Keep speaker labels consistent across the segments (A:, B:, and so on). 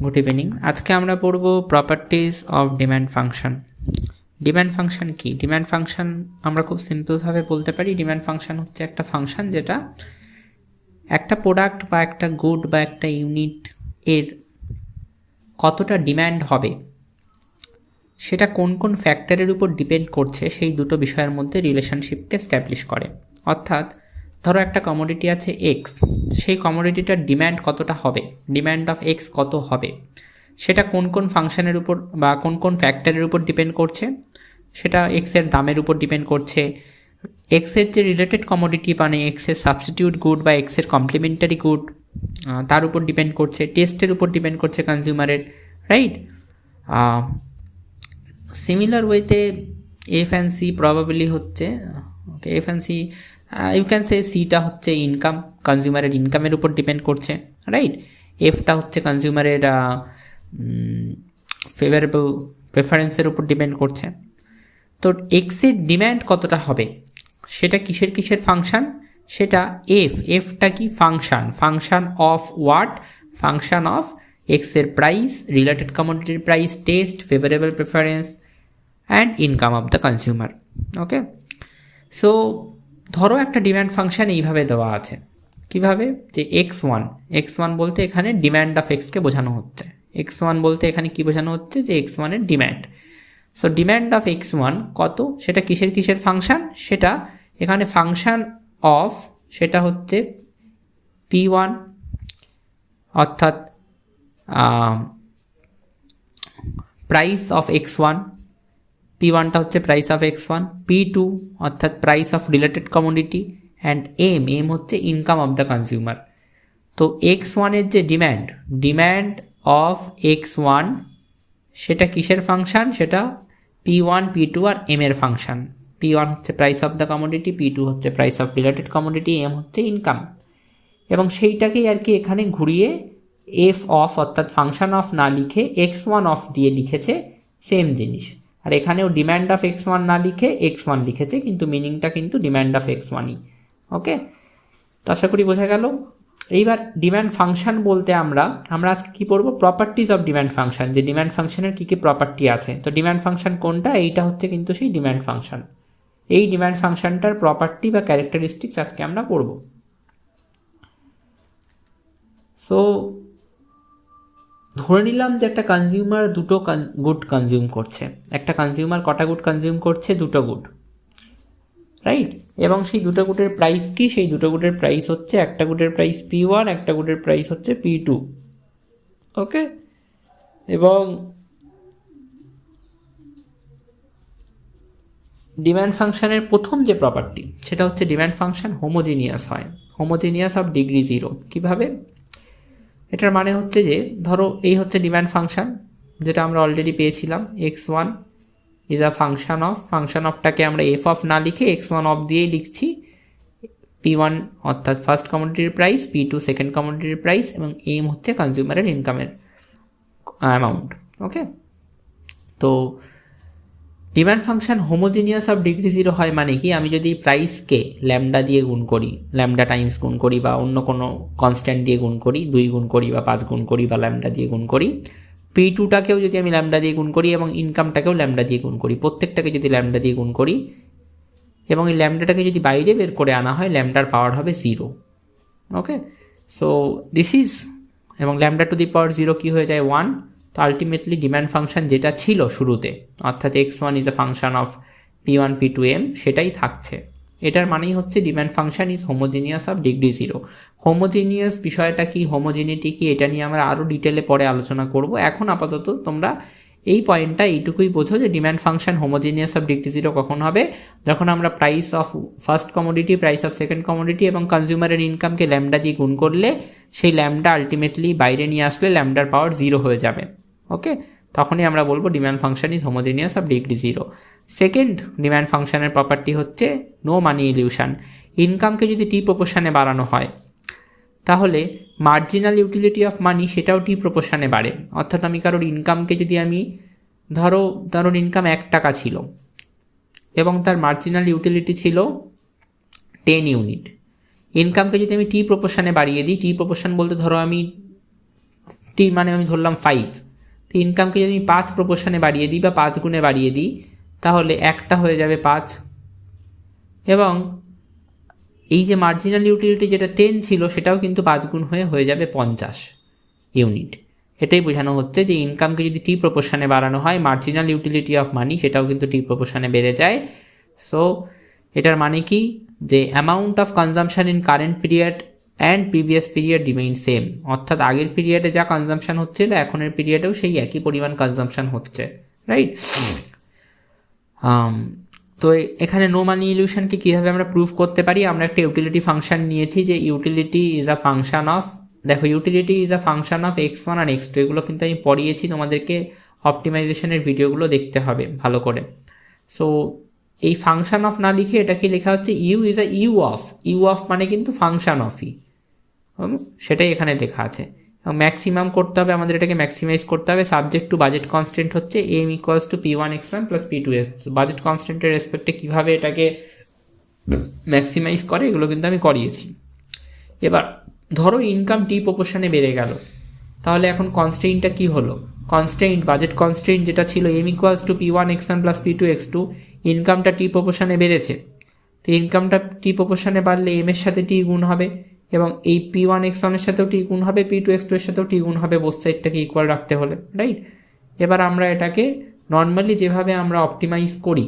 A: Good evening. আজকে আমরা পড়ব properties of demand function. Demand function কি? ডিমান্ড ফাংশন আমরা খুব সিম্পলভাবে বলতে পারি, ডিমান্ড ফাংশন হচ্ছে একটা ফাংশন যেটা একটা প্রোডাক্ট বা একটা গুড বা একটা ইউনিট এর কতটা ডিম্যান্ড হবে সেটা কোন কোন ফ্যাক্টরের উপর ডিপেন্ড করছে সেই দুটো বিষয়ের মধ্যে রিলেশনশিপকে এস্টাবলিশ করে। অর্থাৎ ধরো একটা কমোডিটি আছে এক্স, সেই কমোডিটিটার ডিম্যান্ড কতটা হবে, ডিম্যান্ড অফ এক্স কত হবে, সেটা কোন কোন ফাংশনের উপর বা কোন কোন ফ্যাক্টরের উপর ডিপেন্ড করছে। সেটা এক্সের দামের উপর ডিপেন্ড করছে, এক্সের যে রিলেটেড কমোডিটি মানে এক্সের সাবস্টিটিউট গুড বা এক্সের কমপ্লিমেন্টারি গুড তার উপর ডিপেন্ড করছে, টেস্টের উপর ডিপেন্ড করছে কনজিউমারের, রাইট। সিমিলার ওয়েতে এফ অ্যান্ড সি প্রবাবলি হচ্ছে okay, F and C you can say সিটা হচ্ছে ইনকাম, কনজিউমারের ইনকামের উপর ডিপেন্ড করছে, রাইট। এফটা হচ্ছে কনজিউমারের ফেভারেবল প্রেফারেন্সের উপর ডিপেন্ড করছে। তো এক্সের ডিম্যান্ড কতটা হবে সেটা কিসের কিসের ফাংশন, সেটা এফটা কি function, function of what, function of এক্সের প্রাইস, রিলেটেড কমোডিটির price, taste, favourable preference and income of the consumer. Okay, so ধরো একটা ডিম্যান্ড ফাংশন এইভাবে দেওয়া আছে, কিভাবে, যে x1 বলতে এখানে ডিম্যান্ড অফ এক্সকে বোঝানো হচ্ছে, x1 বলতে এখানে কি বোঝানো হচ্ছে, যে x1 এর demand. So demand of x1 কত, সেটা কিসের কিসের ফাংশন, সেটা এখানে ফাংশন অফ, সেটা হচ্ছে p1 অর্থাৎ প্রাইস অফ x1, p1টা হচ্ছে প্রাইস অফ x1, p2 অর্থাৎ price of related commodity, and M হচ্ছে ইনকাম অফ দ্য কনজিউমার। তো x1 এর যে ডিম্যান্ড অফ x1 সেটা কিসের ফাংশন, সেটা p1, p2 আর m এর ফাংশন। p1 হচ্ছে price of the commodity, p2 হচ্ছে price of related commodity, m হচ্ছে ইনকাম। এবং সেইটাকেই আর কি এখানে ঘুরিয়ে এফ অফ অর্থাৎ ফাংশন অফ না লিখে x1 অফ দিয়ে লিখেছে, সেম জিনিস। আর এখানেও ডিম্যান্ড অফ x1 না লিখে x1 লিখেছে, কিন্তু মিনিংটা কিন্তু ডিম্যান্ড অফ x1ই। ওকে, তো আশা করি বোঝা গেল। এইবার ডিম্যান্ড ফাংশন বলতে আমরা আজকে কি পড়বো, প্রপার্টিজ অফ ডিম্যান্ড ফাংশন, যে ডিম্যান্ড ফাংশনের কী কী প্রপার্টি আছে। তো ডিম্যান্ড ফাংশন কোনটা, এইটা হচ্ছে কিন্তু সেই ডিম্যান্ড ফাংশন। এই ডিম্যান্ড ফাংশনটার প্রপার্টি বা ক্যারেক্টারিস্টিক্স আজকে আমরা পড়ব। সো ধরে নিলাম যে একটা কনজিউমার দুটো গুড কনজিউম করছে, একটা কনজিউমার কটা গুড কনজিউম করছে, দুটো গুড, রাইট। এবং সেই দুটো গুডের প্রাইস কি, সেই দুটো গুডের প্রাইস হচ্ছে, একটা গুডের প্রাইস p1, একটা গুডের প্রাইস হচ্ছে p2। ওকে, এবং ডিম্যান্ড ফাংশনের প্রথম যে প্রপার্টি সেটা হচ্ছে ডিম্যান্ড ফাংশন হোমোজিনিয়াস হয়, হোমোজিনিয়াস অফ ডিগ্রি 0। কিভাবে, এটার মানে হচ্ছে যে ধরো এই হচ্ছে ডিম্যান্ড ফাংশন যেটা আমরা অলরেডি পেয়েছিলাম, x1 is a function of, function অফটাকে আমরা এফ অফ না লিখে x1 অফ দিয়েই লিখছি, p1 অর্থাৎ ফার্স্ট কমোডিটির প্রাইস, p2 সেকেন্ড কমোডিটির প্রাইস, এবং এম হচ্ছে কনজিউমারের ইনকামের অ্যামাউন্ট। ওকে, তো demand function homogeneous of degree 0 হয় মানে কি, আমি যদি প্রাইসকে ল্যামডা দিয়ে গুণ করি, ল্যামডা টাইমস গুণ করি, বা অন্য কোনো কনস্ট্যান্ট দিয়ে গুণ করি, 2 গুণ করি বা 5 গুণ করি, বা ল্যামডা দিয়ে গুণ করি, p2টাকেও যদি আমি ল্যামডা দিয়ে গুণ করি এবং ইনকামটাকেও ল্যামডা দিয়ে গুণ করি, প্রত্যেকটাকে যদি ল্যামডা দিয়ে গুণ করি এবং এই ল্যামডাটাকে যদি বাইরে বের করে আনা হয়, ল্যামডার পাওয়ার হবে 0। ওকে, সো দিস ইজ, এবং ল্যামডা টু দি পাওয়ার 0 কি হয়ে যায়, 1। তো আলটিমেটলি ডিম্যান্ড ফাংশন যেটা ছিল শুরুতে, অর্থাৎ x1 is a function of p1, p2, m, সেটাই থাকছে। এটার মানেই হচ্ছে demand function is homogeneous of degree 0। Homogeneous বিষয়টা কি, হোমোজিনিটি কি, এটা নিয়ে আমরা আরও ডিটেলে পরে আলোচনা করব। এখন আপাতত তোমরা এই পয়েন্টটা এইটুকুই বোঝো যে demand function homogeneous of degree 0 কখন হবে, যখন আমরা price of first commodity, price of second commodity এবং কনজিউমারের ইনকামকে ল্যামডা দিয়ে গুণ করলে সেই ল্যামডা আলটিমেটলি বাইরে নিয়ে আসলে ল্যামডার পাওয়ার 0 হয়ে যাবে। ওকে, তখনই আমরা বলবো demand function is homogeneous of degree 0। Second demand ফাংশনের প্রপার্টি হচ্ছে নো মানি ইলিউশন। ইনকামকে যদি টি প্রপোর্শনে বাড়ানো হয় তাহলে মার্জিনাল ইউটিলিটি অফ মানি সেটাও টি প্রপোর্শনে বাড়ে। অর্থাৎ আমি কারোর ইনকামকে যদি আমি ধরো ইনকাম 1 টাকা ছিল এবং তার মার্জিনাল ইউটিলিটি ছিল 10 ইউনিট, ইনকামকে যদি আমি টি প্রপোর্শনে বাড়িয়ে দিই, টি প্রপোর্শন বলতে ধরো আমি টি মানে আমি ধরলাম 5, তো ইনকামকে যদি আমি 5 প্রপোর্শনে বাড়িয়ে দিই বা 5 গুণে বাড়িয়ে দিই তাহলে একটা হয়ে যাবে 5, এবং এই যে মার্জিনাল ইউটিলিটি যেটা 10 ছিল সেটাও কিন্তু 5 গুণ হয়ে যাবে 50 ইউনিট। এটাই বোঝানো হচ্ছে যে ইনকামকে যদি টি প্রপোর্শনে বাড়ানো হয় মার্জিনাল ইউটিলিটি অফ মানি সেটাও কিন্তু টি প্রপোর্শনে বেড়ে যায়। সো এটার মানে কি, যে amount of consumption in current period and previous period remain same, অর্থাৎ আগের পিরিয়ডে যা কনজাম্পশন হচ্ছিল এখনের পিরিয়ডেও সেই একই পরিমাণ কনজাম্পশন হচ্ছে, রাইট। তো এখানে নো মানি ইলিউশনকে কীভাবে আমরা প্রুভ করতে পারি, আমরা একটা ইউটিলিটি ফাংশন নিয়েছি যে utility is a function of, দেখো utility is a function of x1 আর x2, এগুলো কিন্তু আমি পড়িয়েছি, তোমাদেরকে অপটিমাইজেশনের ভিডিওগুলো দেখতে হবে ভালো করে। সো এই ফাংশন অফ না লিখে এটাকে লেখা হচ্ছে U is a U of মানে কিন্তু ফাংশন অফই, সেটাই এখানে লেখা আছে। এবং ম্যাক্সিমাম করতে হবে আমাদের, এটাকে ম্যাক্সিমাইজ করতে হবে। সাবজেক্ট টু বাজেট কনস্ট্যান্ট হচ্ছে m equals to p1x1 plus p2x, budget কনস্ট্যান্টের রেসপেক্টে কীভাবে এটাকে ম্যাক্সিমাইজ করে এগুলো কিন্তু আমি করিয়েছি। এবার ধরো ইনকাম টি প্রপোর্শনে বেড়ে গেল, তাহলে এখন কনস্ট্রেইনটা কি হলো, কনস্ট্রেইন বাজেট কনস্ট্রেইন যেটা ছিল m equals to p1x1 plus p2x2, ইনকামটা টি প্রপোর্শনে বেড়েছে, তো ইনকামটা টি প্রপোর্শনে বাড়লে m এর সাথে টি গুণ হবে এবং এই p1x1 এর সাথেও টি গুণ হবে, p2x2 এর সাথেও টি গুণ হবে, বোথ সাইডটাকে ইকুয়াল রাখতে হলে, রাইট। এবার আমরা এটাকে নর্মালি যেভাবে আমরা অপটিমাইজ করি,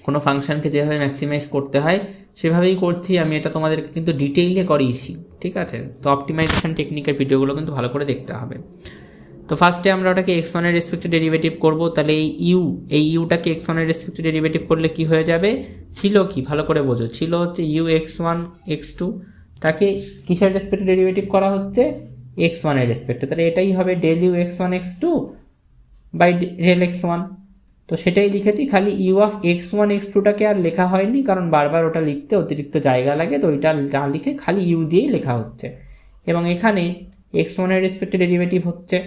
A: কোনো ফাংশনকে যেভাবে ম্যাক্সিমাইজ করতে হয় সেভাবেই করছি আমি, এটা তোমাদেরকে কিন্তু ডিটেইলে করিয়েছি, ঠিক আছে। তো অপটিমাইজেশন টেকনিকের ভিডিওগুলো কিন্তু ভালো করে দেখতে হবে। তো ফার্স্টে আমরা ওটাকে x1 এর রেসপেক্টে ডেরিভেটিভ করবো, তাহলে এই ইউটাকে x1 এর রেসপেক্টে ডেরিভেটিভ করলে কি হয়ে যাবে, ছিল কি ভালো করে বোঝো, ছিল হচ্ছে ইউ x1 x2, তাকে কিসের রেসপেক্টে ডেরিভেটিভ করা হচ্ছে, x1 এর রেসপেক্টে, তাহলে এটাই হবে del u x1 x2 by del x1। তো সেটাই লিখেছি, খালি ইউ অফ x1 x2টাকে আর লেখা হয়নি, কারণ বারবার ওটা লিখতে অতিরিক্ত জায়গা লাগে, তো ওইটা না লিখে খালি ইউ দিয়েই লেখা হচ্ছে। এবং এখানে x1 এর রেসপেক্টে ডেরিভেটিভ হচ্ছে,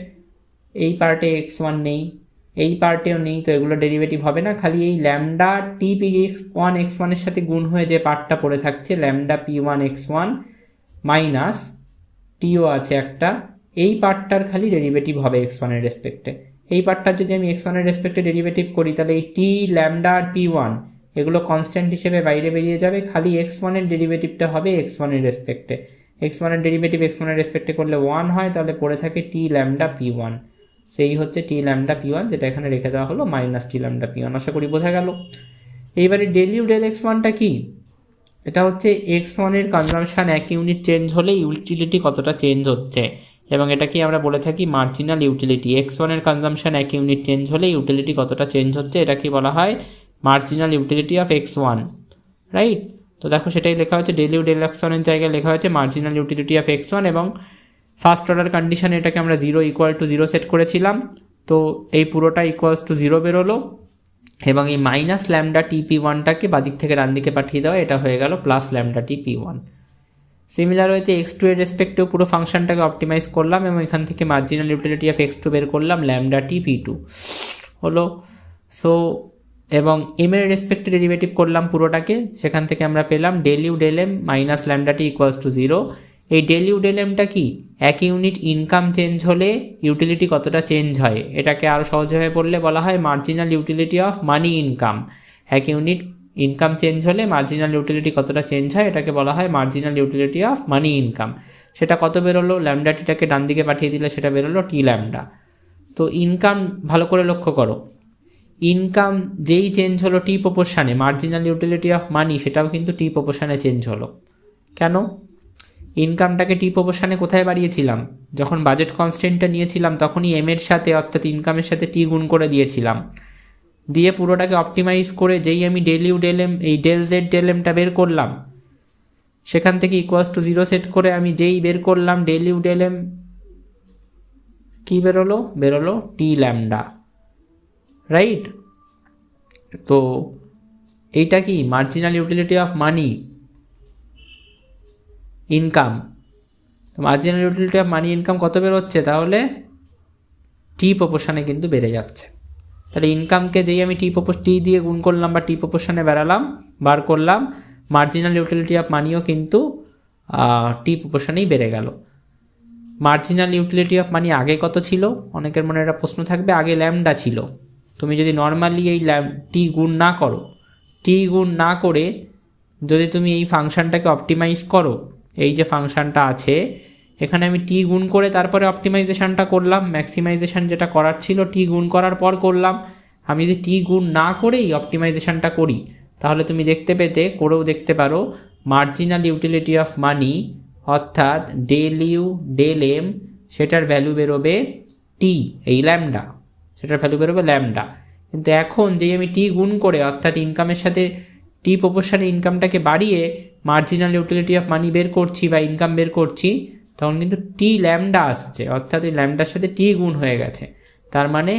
A: এই পার্টে x1 নেই, এই পার্টেও নেই, তো এগুলো ডেরিভেটিভ হবে না, খালি এই ল্যামডা টি p1 x1 এর সাথে গুণ হয়ে যে পার্টটা পড়ে থাকছে ল্যামডা p1 x1 মাইনাস টিও আছে একটা, এই পার্টটার খালি ডেরিভেটিভ হবে x1 এর রেসপেক্টে। এই পার্টটার যদি আমি x1 এর রেসপেক্টে ডেরিভেটিভ করি তাহলে এই টি ল্যামডা আর p1 এগুলো কনস্ট্যান্ট হিসেবে বাইরে বেরিয়ে যাবে, খালি x1 এর ডেরিভেটিভটা হবে x1 এর রেসপেক্টে, x1 এর ডেরিভেটিভ x1 এর রেসপেক্টে করলে 1 হয়, তাহলে পড়ে থাকে টি ল্যামডা p1, সেই হচ্ছে টি ল্যামডা p1, যেটা এখানে রেখে দেওয়া হলো মাইনাস টি ল্যামডা p1। আশা করি বোঝা গেল। এইবারে ডেল ইউ ডেল x1টা কি, এটা হচ্ছে x1 এর কনজাম্পশন 1 ইউনিট চেঞ্জ হলে ইউটিলিটি কতটা চেঞ্জ হচ্ছে, এবং এটাকে আমরা বলে থাকি মার্জিনাল ইউটিলিটি। x1 এর কনজাম্পশন 1 ইউনিট চেঞ্জ হলে ইউটিলিটি কতটা চেঞ্জ হচ্ছে এটাকে বলা হয় marginal utility of x1, right. তো দেখো সেটাই লেখা হচ্ছে, ডেল ইউ ডেল x1 এর জায়গায় লেখা হচ্ছে মার্জিনাল ইউটিলিটি অফ x1, এবং ফার্স্ট অর্ডার কন্ডিশনে এটাকে আমরা 0 ইকুয়াল টু 0 সেট করেছিলাম, তো এই পুরোটা ইকুয়ালস টু 0 বেরোলো, এবং এই মাইনাস ল্যামডা টিপি1টাকে বাদিক থেকে ডান দিকে পাঠিয়ে দেওয়া, এটা হয়ে গেল প্লাস ল্যামডা টিপি1। সিমিলার ওয়েতে x2 এর রেসপেক্টেও পুরো ফাংশনটাকে অপটিমাইজ করলাম এবং এখান থেকে মার্জিনাল ইউটিলিটি অফ x2 বের করলাম ল্যামডা টিপি2 হলো। সো এবং m এর রেসপেক্টে ডেরিভেটিভ করলাম পুরোটাকে, সেখান থেকে আমরা পেলাম del you del M minus lambda T equals to 0। এই ডেল ইউ ডেল এমটা কি, 1 ইউনিট ইনকাম চেঞ্জ হলে ইউটিলিটি কতটা চেঞ্জ হয়, এটাকে আরও সহজভাবে বললে বলা হয় marginal utility of money income. 1 unit income change হলে মার্জিনাল ইউটিলিটি কতটা চেঞ্জ হয় এটাকে বলা হয় marginal utility of money income. সেটা কত বেরোলো, ল্যামডা টিটাকে ডান দিকে পাঠিয়ে দিলে সেটা বেরোলো টি ল্যামডা। তো ইনকাম ভালো করে লক্ষ্য করো, ইনকাম যেই চেঞ্জ হলো টি প্রপোর্শনে, মার্জিনাল ইউটিলিটি অফ মানি সেটাও কিন্তু টি প্রপোর্শনে চেঞ্জ হলো। কেন, ইনকামটাকে টি প্রপোর্শনে কোথায় বাড়িয়েছিলাম, যখন বাজেট কনস্ট্যান্টটা নিয়েছিলাম তখনই এম এর সাথে অর্থাৎ ইনকামের সাথে টি গুণ করে দিয়েছিলাম, দিয়ে পুরোটাকে অপটিমাইজ করে যেই আমি ডেল ইউ ডেল এম এই ডেল জেড ডেল এমটা বের করলাম, সেখান থেকে ইকুয়ালস টু 0 সেট করে আমি যেই বের করলাম ডেল ইউ ডেল এম, কী বেরোলো টি ল্যামডা, রাইট। তো এইটা কি marginal utility of money income, তো marginal utility of money income কত বেরোচ্ছে, তাহলে টি প্রপোর্শনে কিন্তু বেড়ে যাচ্ছে। তাহলে ইনকামকে যেই আমি টি দিয়ে গুণ করলাম বা টি প্রপোর্শনে বার করলাম, মার্জিনাল ইউটিলিটি অফ মানিও কিন্তু টি প্রপোর্শনেই বেড়ে গেল। মার্জিনাল ইউটিলিটি অফ মানি আগে কত ছিল, অনেকের মনে একটা প্রশ্ন থাকবে, আগে ল্যামডা ছিল। তুমি যদি নর্মালি এই টি গুণ না করো, টি গুণ না করে যদি তুমি এই ফাংশনটাকে অপটিমাইজ করো, এই যে ফাংশনটা আছে এখানে আমি টি গুণ করে তারপরে অপটিমাইজেশনটা করলাম, ম্যাক্সিমাইজেশন যেটা করার ছিল টি গুণ করার পর করলাম। আমি যদি টি গুণ না করেই অপটিমাইজেশনটা করি তাহলে তুমি করেও দেখতে পারো মার্জিনাল ইউটিলিটি অফ মানি অর্থাৎ ডেল ইউ ডেল এম সেটার ভ্যালু বেরোবে টি, এই ল্যামডা, সেটার ভ্যালু বেরোবে ল্যামডা। কিন্তু এখন যে আমি টি গুণ করে অর্থাৎ ইনকামের সাথে টি প্রপোর্শনে ইনকামটাকে বাড়িয়ে মার্জিনাল ইউটিলিটি অফ মানি বের করছি বা ইনকাম বের করছি, তখন কিন্তু টি ল্যামডা আসছে, অর্থাৎ ওই ল্যামডার সাথে টি গুণ হয়ে গেছে। তার মানে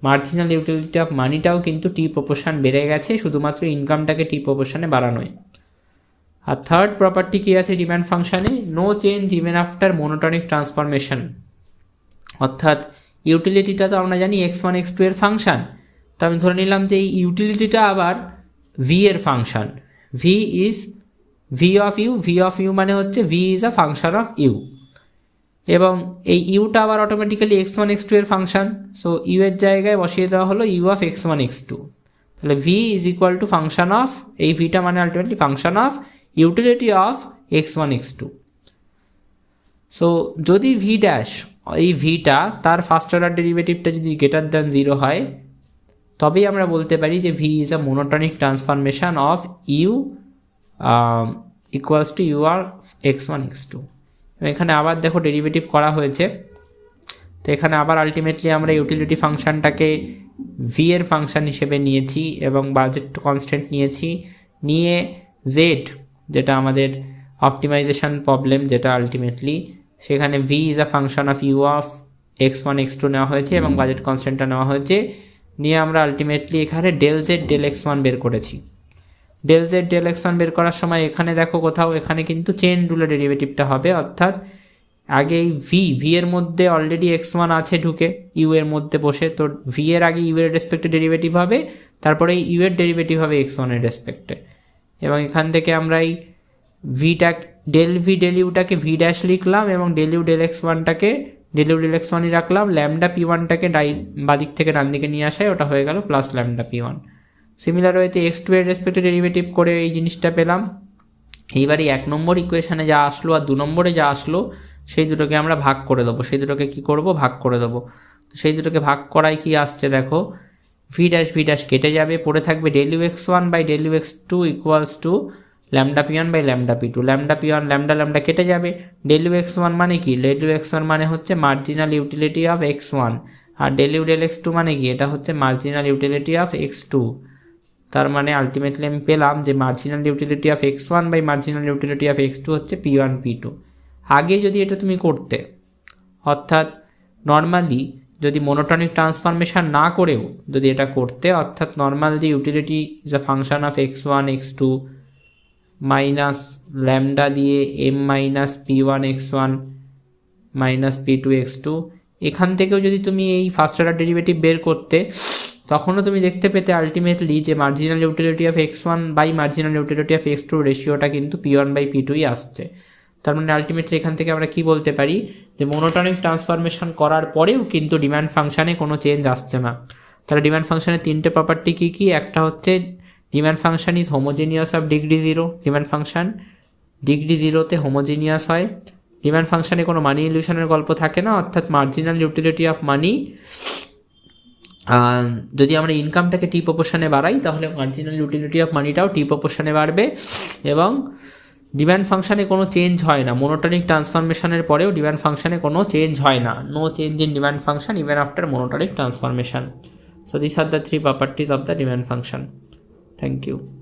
A: মার্জিনাল ইউটিলিটি অফ মানিটাও কিন্তু টি প্রপোর্শন বেড়ে গেছে, শুধুমাত্র ইনকামটাকে টি প্রপোর্শনে বাড়ানোয়। আর থার্ড প্রপার্টি কি আছে ডিমান্ড ফাংশনে, no change even after monotonic transformation. অর্থাৎ ইউটিলিটিটা তো আমরা জানি x1 x2 এর ফাংশন, তো আমি ধরে নিলাম যে এই ইউটিলিটিটা আবার ভি এর function, V is V of U, V of U মানে হচ্ছে V is a function of U, এবং এই ইউটা আবার অটোমেটিক্যালি x1 x2 এর ফাংশন। সো ইউ এর জায়গায় বসিয়ে দেওয়া হলো ইউ অফ x1 x2, তাহলে V is equal to function of, এই ভিটা মানে ultimately function of utility of x1 x2। So যদি ভি ড্যাশ, এই ভিটা তার ফার্স্ট অর্ডার ডেরিভেটিভটা যদি গ্রেটার দ্যান 0 হয় তবেই আমরা বলতে পারি যে V is a monotonic transformation of U equals to U আর x1 x2। এখানে আবার দেখো ডেরিভেটিভ করা হয়েছে, তো এখানে আবার আলটিমেটলি আমরা ইউটিলিটি ফাংশনটাকে ভি এর ফাংশন হিসেবে নিয়েছি এবং বাজেট কনস্ট্যান্ট নিয়েছি, নিয়ে জেড যেটা আমাদের অপটিমাইজেশন প্রবলেম, যেটা আলটিমেটলি সেখানে V is a function of U of x1 x2 নেওয়া হয়েছে এবং বাজেট কনস্ট্যান্টটা নেওয়া হয়েছে, নিয়ে আমরা আলটিমেটলি এখানে ডেল জেড ডেল x1 বের করেছি। ডেল জেড ডেল x1 বের করার সময় এখানে দেখো কোথাও এখানে কিন্তু চেন রুলের ডেরিভেটিভটা হবে, অর্থাৎ আগে এই ভি এর মধ্যে অলরেডি x1 আছে ঢুকে ইউ এর মধ্যে বসে, তো ভি এর আগে ইউ এর রেসপেক্টে ডেরিভেটিভ হবে, তারপরে ইউ এর ডেরিভেটিভ হবে x1 এর রেসপেক্টে, এবং এখান থেকে আমরা এই ভিটা ডেল ভি ডেল ইউটাকে ভি ড্যাশ লিখলাম এবং ডেল ইউ ডেল x1টাকে ডেল ইউ ডেল x1ই রাখলাম, ল্যামডা p1টাকে বাদিক থেকে ডান দিকে নিয়ে আসায় ওটা হয়ে গেল প্লাস ল্যামডা p1। সিমিলার ওয়েতে x2 এর রেসপেক্টে ডেরিভেটিভ করে এই জিনিসটা পেলাম। এইবারে 1 নম্বর ইকুয়েশনে যা আসলো আর 2 নম্বরে যা আসলো সেই দুটোকে আমরা ভাগ করে দেবো, সেই দুটোকে কি করব ভাগ করে দেবো। তো সেই দুটোকে ভাগ করায় কি আসছে দেখো, ভি ড্যাশ কেটে যাবে, পড়ে থাকবে del u x1 by del u x2 equals to lambda p1 by lambda p2, lambda p1 lambda কেটে যাবে। ডেল ইউ x1 মানে কি, ডেল ইউ x1 মানে হচ্ছে মার্জিনাল ইউটিলিটি অফ x1, আর ডেল ইউ ডেল x2 মানে কি, এটা হচ্ছে মার্জিনাল ইউটিলিটি অফ x2। তার মানে আলটিমেটলি আমি পেলাম যে marginal utility of x1 by marginal utility of x2 হচ্ছে p1 p2। আগে যদি এটা তুমি করতে, অর্থাৎ নর্মালি যদি মোনোটনিক ট্রান্সফরমেশন না করেও যদি এটা করতে, অর্থাৎ নর্মাল যে utility is a function of x1 x2 minus lambda দিয়ে m minus p1 x1 minus p2 x2, এখান থেকেও যদি তুমি এই ফার্স্ট অর্ডার ডেরিভেটিভ বের করতে, তখনও তুমি দেখতে পেতে আলটিমেটলি যে marginal utility of x1 by marginal utility of x2 রেশিওটা কিন্তু p1 বাই p2ই আসছে। তার মানে আলটিমেটলি এখান থেকে আমরা কি বলতে পারি যে মোনোটনিক ট্রান্সফরমেশন করার পরেও কিন্তু ডিমান্ড ফাংশনে কোনো চেঞ্জ আসছে না। তাহলে ডিমান্ড ফাংশনের 3টে প্রপার্টি কী কী, একটা হচ্ছে demand function is homogeneous of degree 0, demand function degree 0তে হোমোজিনিয়াস হয়, ডিমান্ড ফাংশনে কোনো মানি ইলিউশনের গল্প থাকে না, অর্থাৎ মার্জিনাল ইউটিলিটি অফ মানি যদি আমরা ইনকামটাকে টি প্রপোর্শনে বাড়াই তাহলে মার্জিনাল ইউটিলিটি অফ মানিটাও টি প্রপোর্শনে বাড়বে, এবং ডিমান্ড ফাংশনে কোনো চেঞ্জ হয় না, মোনোটনিক ট্রান্সফরমেশনের পরেও ডিমান্ড ফাংশনে কোনো চেঞ্জ হয় না, no change in demand function even after monotonic transformation. So these are the 3 properties of the demand function. Thank you.